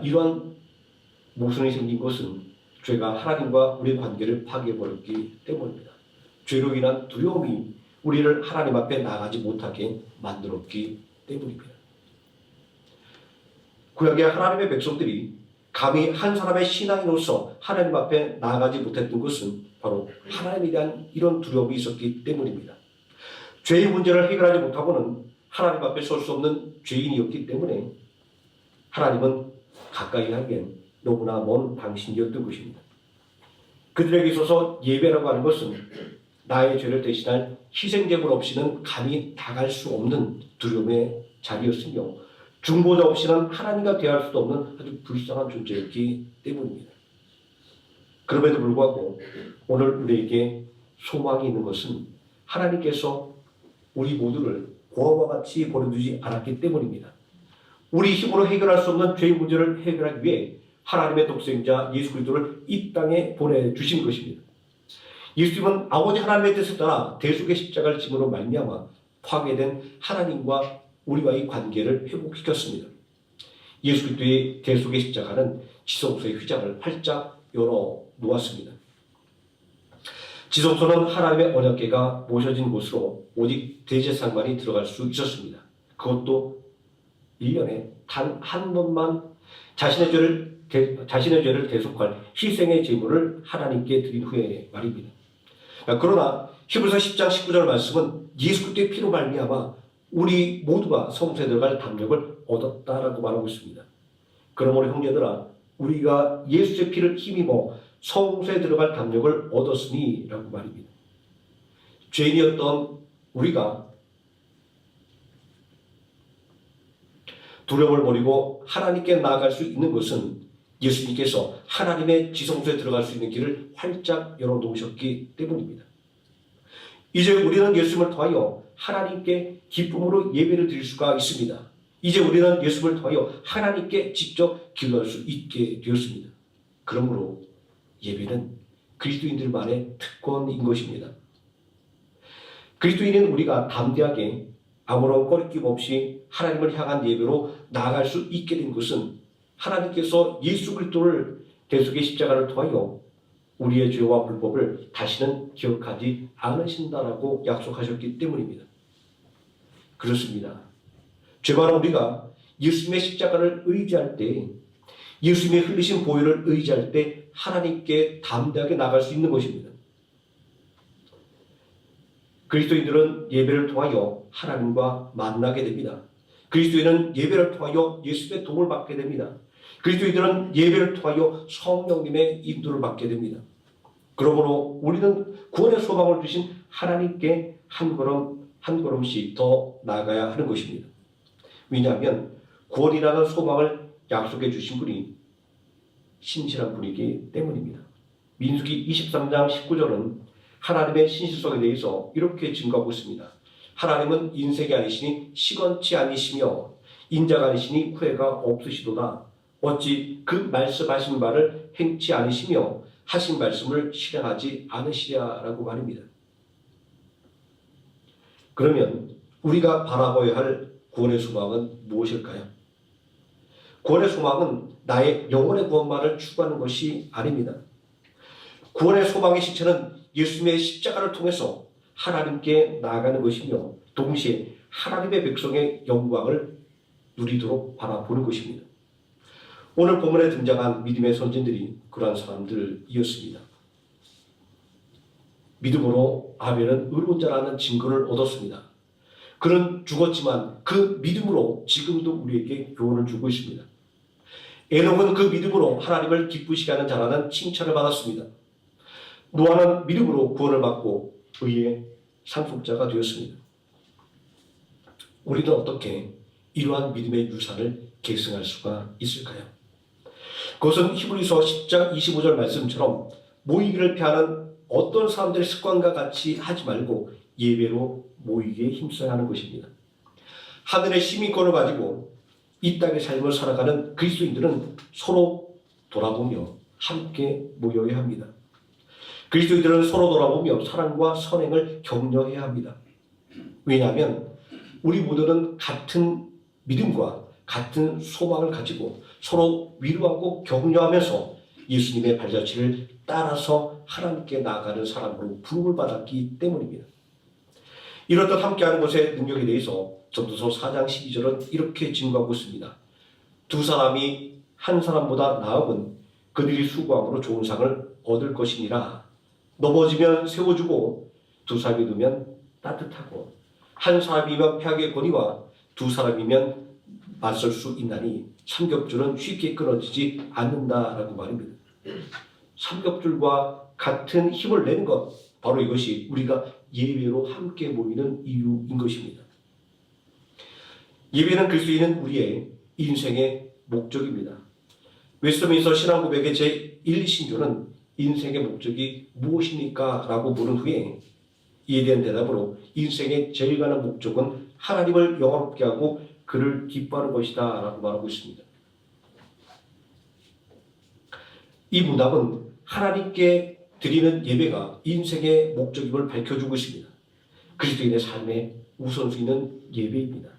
이러한 모순이 생긴 것은 죄가 하나님과 우리의 관계를 파괴해버렸기 때문입니다. 죄로 인한 두려움이 우리를 하나님 앞에 나가지 못하게 만들었기 때문입니다. 구약의 하나님의 백성들이 감히 한 사람의 신앙인으로서 하나님 앞에 나아가지 못했던 것은 바로 하나님에 대한 이런 두려움이 있었기 때문입니다. 죄의 문제를 해결하지 못하고는 하나님 앞에 설 수 없는 죄인이었기 때문에 하나님은 가까이 하기엔 너무나 먼 당신이었던 것입니다. 그들에게 있어서 예배라고 하는 것은 나의 죄를 대신할 희생제물 없이는 감히 나갈 수 없는 두려움의 자리였으며 중보자 없이는 하나님과 대할 수도 없는 아주 불쌍한 존재였기 때문입니다. 그럼에도 불구하고 오늘 우리에게 소망이 있는 것은 하나님께서 우리 모두를 고아와 같이 버려두지 않았기 때문입니다. 우리 힘으로 해결할 수 없는 죄의 문제를 해결하기 위해 하나님의 독생자 예수 그리스도를 이 땅에 보내주신 것입니다. 예수님은 아버지 하나님의 뜻에 따라 대속의 십자가를 짐으로 말미암아 파괴된 하나님과 우리와의 관계를 회복시켰습니다. 예수 그리스도의 대속의 십자가는 지성소의 휘장을 활짝 열어 놓았습니다. 지성소는 하나님의 언약궤가 모셔진 곳으로 오직 대제사장만이 들어갈 수 있었습니다. 그것도 1년에 단 한 번만 자신의 죄를 대속할 희생의 제물을 하나님께 드린 후에 말입니다. 그러나 히브리서 10장 19절 말씀은 예수 그리스도의 피로 말미암아 우리 모두가 성소에 들어갈 담력을 얻었다라고 말하고 있습니다. 그러므로 형제들아 우리가 예수의 피를 힘입어 성소에 들어갈 담력을 얻었으니 라고 말입니다. 죄인이었던 우리가 두려움을 버리고 하나님께 나아갈 수 있는 것은 예수님께서 하나님의 지성소에 들어갈 수 있는 길을 활짝 열어놓으셨기 때문입니다. 이제 우리는 예수님을 통하여 하나님께 기쁨으로 예배를 드릴 수가 있습니다. 이제 우리는 예수님을 통하여 하나님께 직접 기도할 수 있게 되었습니다. 그러므로 예배는 그리스도인들만의 특권인 것입니다. 그리스도인인 우리가 담대하게 아무런 꺼리낌 없이 하나님을 향한 예배로 나아갈 수 있게 된 것은 하나님께서 예수 그리스도를 대속의 십자가를 통하여 우리의 죄와 불법을 다시는 기억하지 않으신다라고 약속하셨기 때문입니다. 그렇습니다. 죄 많은 우리가 예수님의 십자가를 의지할 때, 예수님의 흘리신 보혈을 의지할 때 하나님께 담대하게 나갈 수 있는 것입니다. 그리스도인들은 예배를 통하여 하나님과 만나게 됩니다. 그리스도인은 예배를 통하여 예수님의 도움을 받게 됩니다. 그리스도인들은 예배를 통하여 성령님의 인도를 받게 됩니다. 그러므로 우리는 구원의 소망을 주신 하나님께 한 걸음 한 걸음씩 더 나아가야 하는 것입니다. 왜냐하면 구원이라는 소망을 약속해 주신 분이 신실한 분이기 때문입니다. 민수기 23장 19절은 하나님의 신실성에 대해서 이렇게 증거하고 있습니다. 하나님은 인색이 아니시니 시건치 아니시며 인자가 아니시니 후회가 없으시도다. 어찌 그 말씀하신 바를 행치 아니시며 하신 말씀을 실행하지 않으시랴라고 말입니다. 그러면 우리가 바라봐야 할 구원의 소망은 무엇일까요? 구원의 소망은 나의 영혼의 구원만을 추구하는 것이 아닙니다. 구원의 소망의 실체는 예수님의 십자가를 통해서 하나님께 나아가는 것이며 동시에 하나님의 백성의 영광을 누리도록 바라보는 것입니다. 오늘 본문에 등장한 믿음의 선진들이 그러한 사람들이었습니다. 믿음으로 아벨은 의로운 자라는 증거를 얻었습니다. 그는 죽었지만 그 믿음으로 지금도 우리에게 교훈을 주고 있습니다. 에녹은 그 믿음으로 하나님을 기쁘시게 하는 자라는 칭찬을 받았습니다. 노아는 믿음으로 구원을 받고 의의 상속자가 되었습니다. 우리는 어떻게 이러한 믿음의 유산을 계승할 수가 있을까요? 그것은 히브리서 10장 25절 말씀처럼 모이기를 피하는 어떤 사람들의 습관과 같이 하지 말고 예배로 모이기에 힘써야 하는 것입니다. 하늘의 시민권을 가지고 이 땅의 삶을 살아가는 그리스도인들은 서로 돌아보며 함께 모여야 합니다. 그리스도인들은 서로 돌아보며 사랑과 선행을 격려해야 합니다. 왜냐하면 우리 모두는 같은 믿음과 같은 소망을 가지고 서로 위로하고 격려하면서 예수님의 발자취를 따라서 하나님께 나아가는 사람으로 부름을 받았기 때문입니다. 이렇듯 함께하는 것의 능력에 대해서 전도서 4장 12절은 이렇게 증거하고 있습니다. 두 사람이 한 사람보다 나음은 그들이 수고함으로 좋은 상을 얻을 것이니라. 넘어지면 세워주고 두 사람이 누면 따뜻하고 한 사람이면 패하게 거니와 두 사람이면 맞설 수 있나니 삼겹줄은 쉽게 끊어지지 않는다라고 말입니다. 삼겹줄과 같은 힘을 내는 것, 바로 이것이 우리가 예배로 함께 모이는 이유인 것입니다. 예배는 그리스도인은 우리의 인생의 목적입니다. 웨스트민스터 신앙고백의 제1신조는 인생의 목적이 무엇입니까? 라고 물은 후에 이에 대한 대답으로 인생의 제일 가는 목적은 하나님을 영화롭게 하고 그를 기뻐하는 것이다 라고 말하고 있습니다. 이 문답은 하나님께 드리는 예배가 인생의 목적임을 밝혀주고 있습니다. 그리스도인의 삶의 우선순위는 예배입니다.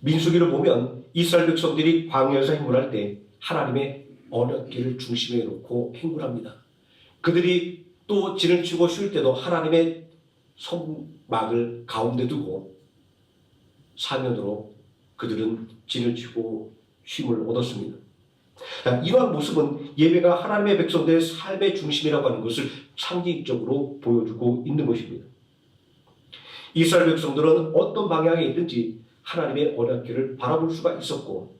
민수기를 보면 이스라엘 백성들이 광야에서 행군할 때 하나님의 언약궤를 중심에 놓고 행군합니다. 그들이 또 진을 치고 쉴 때도 하나님의 성막을 가운데 두고 사면으로 그들은 진을 치고 쉼을 얻었습니다. 이러한 모습은 예배가 하나님의 백성들의 삶의 중심이라고 하는 것을 상징적으로 보여주고 있는 것입니다. 이스라엘 백성들은 어떤 방향에 있든지 하나님의 언약궤를 바라볼 수가 있었고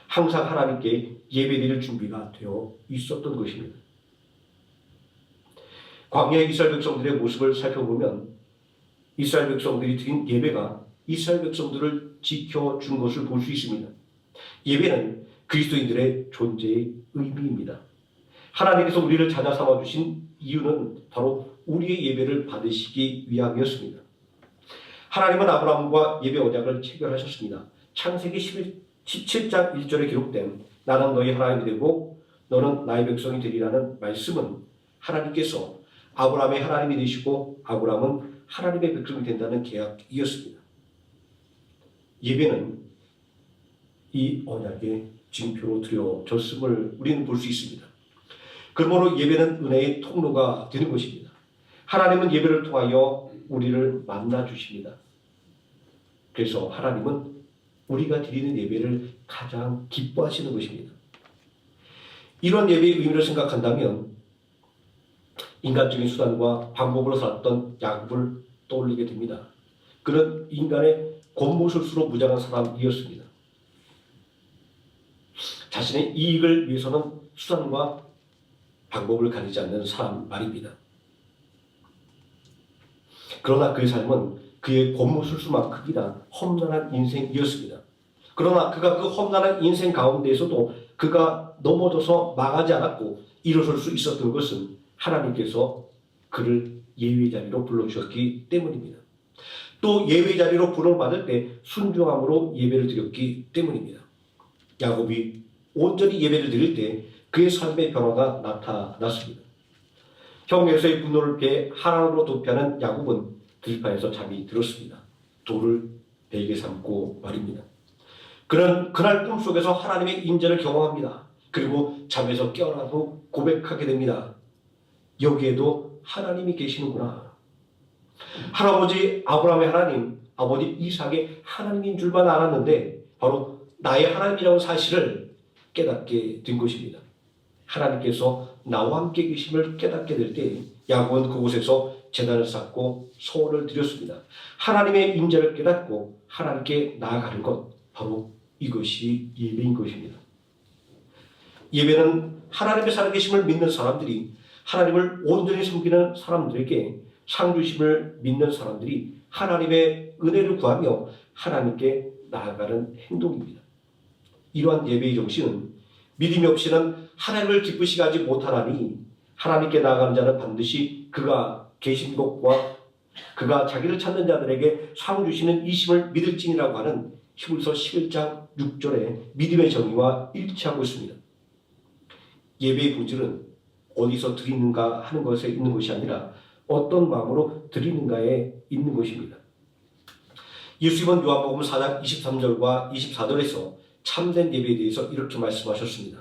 항상 하나님께 예배드릴 준비가 되어 있었던 것입니다. 광야의 이스라엘 백성들의 모습을 살펴보면 이스라엘 백성들이 드린 예배가 이스라엘 백성들을 지켜준 것을 볼 수 있습니다. 예배는 그리스도인들의 존재의 의미입니다. 하나님께서 우리를 찾아 삼아주신 이유는 바로 우리의 예배를 받으시기 위함이었습니다. 하나님은 아브라함과 예배 언약을 체결하셨습니다. 창세기 17장 1절에 기록된 나는 너희 하나님이 되고 너는 나의 백성이 되리라는 말씀은 하나님께서 아브라함의 하나님이 되시고 아브라함은 하나님의 백성이 된다는 계약이었습니다. 예배는 이 언약의 징표로 드려졌음을 우리는 볼 수 있습니다. 그러므로 예배는 은혜의 통로가 되는 것입니다. 하나님은 예배를 통하여 우리를 만나 주십니다. 그래서 하나님은 우리가 드리는 예배를 가장 기뻐하시는 것입니다. 이런 예배의 의미를 생각한다면 인간적인 수단과 방법으로 살았던 야곱을 떠올리게 됩니다. 그는 인간의 겉모술수로 무장한 사람이었습니다. 자신의 이익을 위해서는 수단과 방법을 가리지 않는 사람 말입니다. 그러나 그의 삶은 그의 겉모술수만큼이나 험난한 인생이었습니다. 그러나 그가 그 험난한 인생 가운데에서도 그가 넘어져서 망하지 않았고 일어설 수 있었던 것은 하나님께서 그를 예외 자리로 불러주셨기 때문입니다. 또 예외 자리로 부름을 받을 때 순종함으로 예배를 드렸기 때문입니다. 야곱이 온전히 예배를 드릴 때 그의 삶의 변화가 나타났습니다. 형에서의 분노를 피해 하나님으로 도피하는 야곱은 들판에서 잠이 들었습니다. 돌을 베개 삼고 말입니다. 그는 그날 꿈속에서 하나님의 인자를 경험합니다. 그리고 잠에서 깨어나도 고백하게 됩니다. 여기에도 하나님이 계시는구나. 할아버지 아브라함의 하나님, 아버지 이삭의 하나님인 줄만 알았는데 바로 나의 하나님이라는 사실을 깨닫게 된 것입니다. 하나님께서 나와 함께 계심을 깨닫게 될 때 야곱은 그곳에서 제단을 쌓고 소원을 드렸습니다. 하나님의 임재를 깨닫고 하나님께 나아가는 것, 바로 이것이 예배인 것입니다. 예배는 하나님의 살아계심을 믿는 사람들이 하나님을 온전히 섬기는 사람들에게 상주심을 믿는 사람들이 하나님의 은혜를 구하며 하나님께 나아가는 행동입니다. 이러한 예배의 정신은 믿음이 없이는 하나님을 기쁘시게 하지 못하나니 하나님께 나아가는 자는 반드시 그가 계신 것과 그가 자기를 찾는 자들에게 상 주시는 이심을 믿을지니라고 하는 히브리서 11장 6절의 믿음의 정의와 일치하고 있습니다. 예배의 본질은 어디서 드리는가 하는 것에 있는 것이 아니라 어떤 마음으로 드리는가에 있는 것입니다. 예수님은 요한복음 4장 23절과 24절에서 참된 예배에 대해서 이렇게 말씀하셨습니다.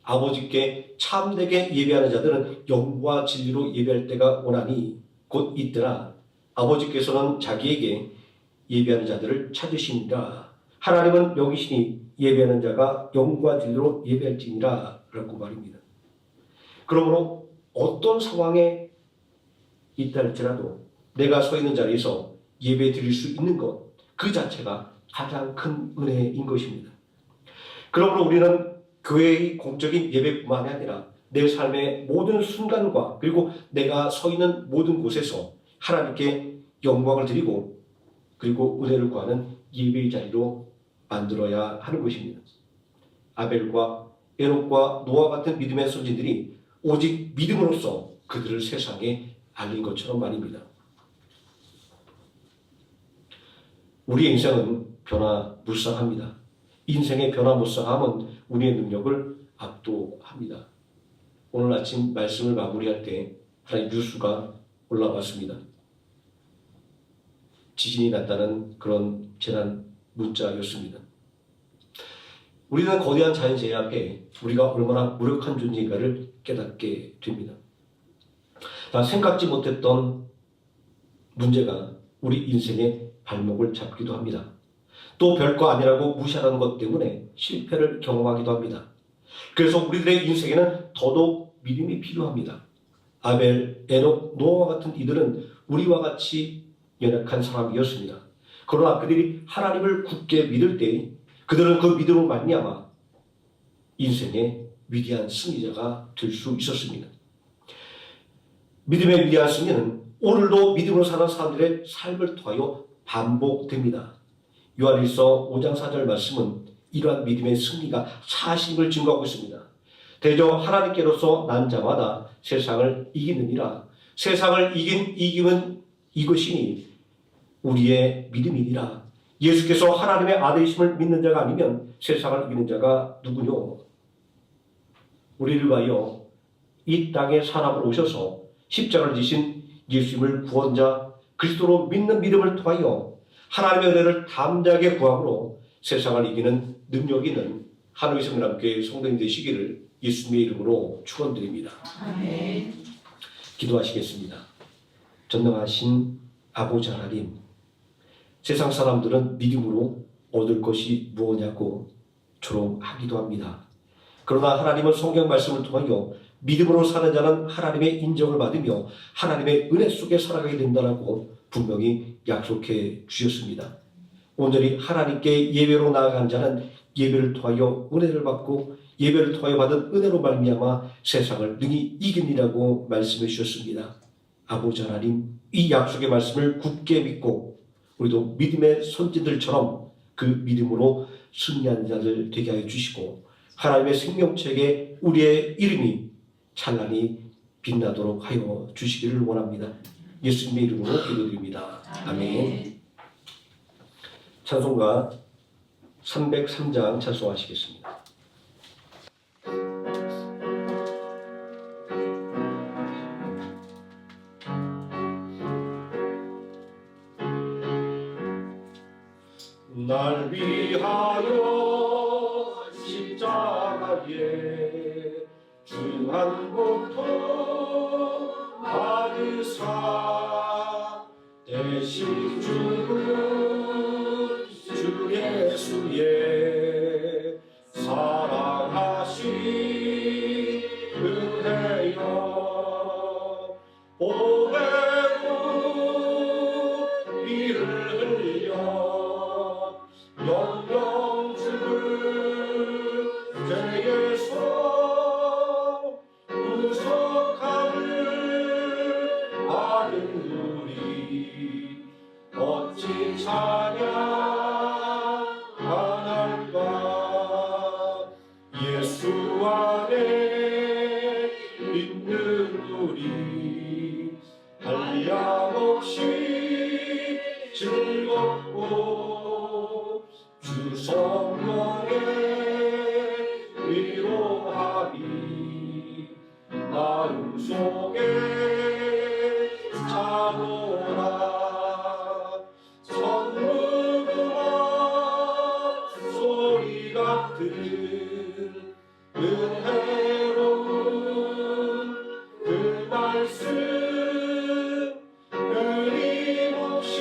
아버지께 참되게 예배하는 자들은 영과 진리로 예배할 때가 오나니 곧 이때라. 아버지께서는 자기에게 예배하는 자들을 찾으시니라. 하나님은 영이시니 예배하는 자가 영과 진리로 예배할지니라 라고 말입니다. 그러므로 어떤 상황에 있다 할지라도 내가 서 있는 자리에서 예배 드릴 수 있는 것, 그 자체가 가장 큰 은혜인 것입니다. 그러므로 우리는 교회의 공적인 예배뿐만 아니라 내 삶의 모든 순간과 그리고 내가 서 있는 모든 곳에서 하나님께 영광을 드리고 그리고 은혜를 구하는 예배의 자리로 만들어야 하는 것입니다. 아벨과 에녹과 노아 같은 믿음의 선진들이 오직 믿음으로써 그들을 세상에 알린 것처럼 말입니다. 우리의 인생은 변화무쌍합니다. 인생의 변화무쌍함은 우리의 능력을 압도합니다. 오늘 아침 말씀을 마무리할 때 하나의 뉴스가 올라왔습니다. 지진이 났다는 그런 재난 문자였습니다. 우리는 거대한 자연재해 앞에 우리가 얼마나 무력한 존재인가를 깨닫게 됩니다. 생각지 못했던 문제가 우리 인생의 발목을 잡기도 합니다. 또 별거 아니라고 무시하는 것 때문에 실패를 경험하기도 합니다. 그래서 우리들의 인생에는 더더욱 믿음이 필요합니다. 아벨, 에녹, 노아와 같은 이들은 우리와 같이 연약한 사람이었습니다. 그러나 그들이 하나님을 굳게 믿을 때 그들은 그 믿음으로 말미암아 인생의 위대한 승리자가 될 수 있었습니다. 믿음의 위대한 승리는 오늘도 믿음으로 사는 사람들의 삶을 통하여 반복됩니다. 요한일서 5장 4절 말씀은 이러한 믿음의 승리가 사심을 증거하고 있습니다. 대저 하나님께로서 난 자마다 세상을 이기느니라. 세상을 이김은 이것이니 우리의 믿음이니라. 예수께서 하나님의 아들이심을 믿는 자가 아니면 세상을 이기는 자가 누구뇨? 우리를 위하여 이 땅에 사람으로 오셔서 십자가를 지신 예수님을 구원자 그리스도로 믿는 믿음을 통하여 하나님의 은혜를 담대하게 구함으로 세상을 이기는 능력 있는 하늘의 성령님께 성도님 되시기를 예수님의 이름으로 축원드립니다. 아멘. 기도하시겠습니다. 전능하신 아버지 하나님, 세상 사람들은 믿음으로 얻을 것이 무엇냐고 조롱하기도 합니다. 그러나 하나님은 성경 말씀을 통하여 믿음으로 사는 자는 하나님의 인정을 받으며 하나님의 은혜 속에 살아가게 된다라고 분명히 약속해 주셨습니다. 온전히 하나님께 예배로 나아간 자는 예배를 통하여 은혜를 받고 예배를 통하여 받은 은혜로 말미암아 세상을 능히 이깁니다고 말씀해 주셨습니다. 아버지 하나님, 이 약속의 말씀을 굳게 믿고 우리도 믿음의 선진들처럼 그 믿음으로 승리하는 자들 되게 하여 주시고 하나님의 생명책에 우리의 이름이 찬란히 빛나도록 하여 주시기를 원합니다. 예수님의 이름으로 기도드립니다. 아멘. 찬송가 303장 찬송하시겠습니다. 날 위하여 십자가에 중한 고통 받으사 대신 죽은 주 예수의 사랑하신 은혜여 보배로 이를 흘려 영영 죽을 죄에서 구속함을 받은 우리 어찌 찬양할까. 예수 안에 있는 우리 한량없이 즐겁고 주 성령의 위로함이 마음속에 차노라. 선무금아 소리 같은 은혜로운 그 말씀 끊임없이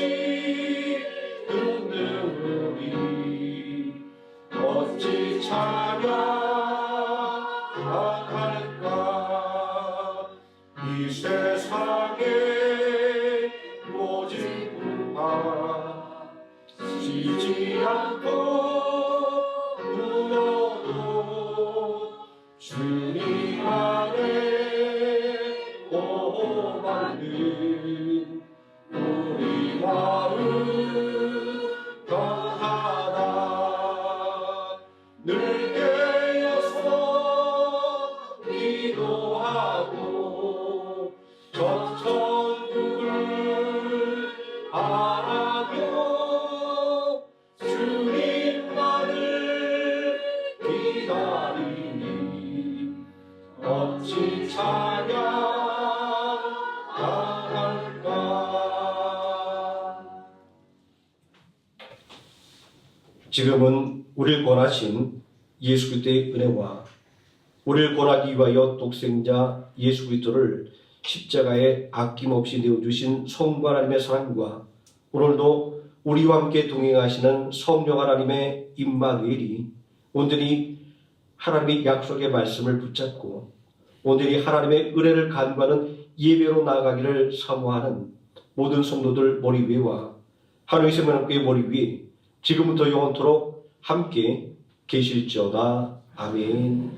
듣는 우리 어찌 찬양할까. 이 세상에 모진 분파 지지 않고 불러도 주님 안에 보호받는 우리 마음 평하다. 늘 깨어서 기도하고 천국을 바라며 주님만을 기다리니 어찌 찬양할까. 지금은 우리를 권하신 예수 그리스도의 은혜와 우리를 권하기 위하여 독생자 예수 그리스도를 십자가에 아낌없이 내어주신 성부 하나님의 사랑과 오늘도 우리와 함께 동행하시는 성령 하나님의 임마누엘이 온전히 하나님의 약속의 말씀을 붙잡고 온전히 하나님의 은혜를 간구하는 예배로 나아가기를 사모하는 모든 성도들 머리 위에와 하나님의 생명교회 머리 위에 지금부터 영원토록 함께 계실지어다. 아멘.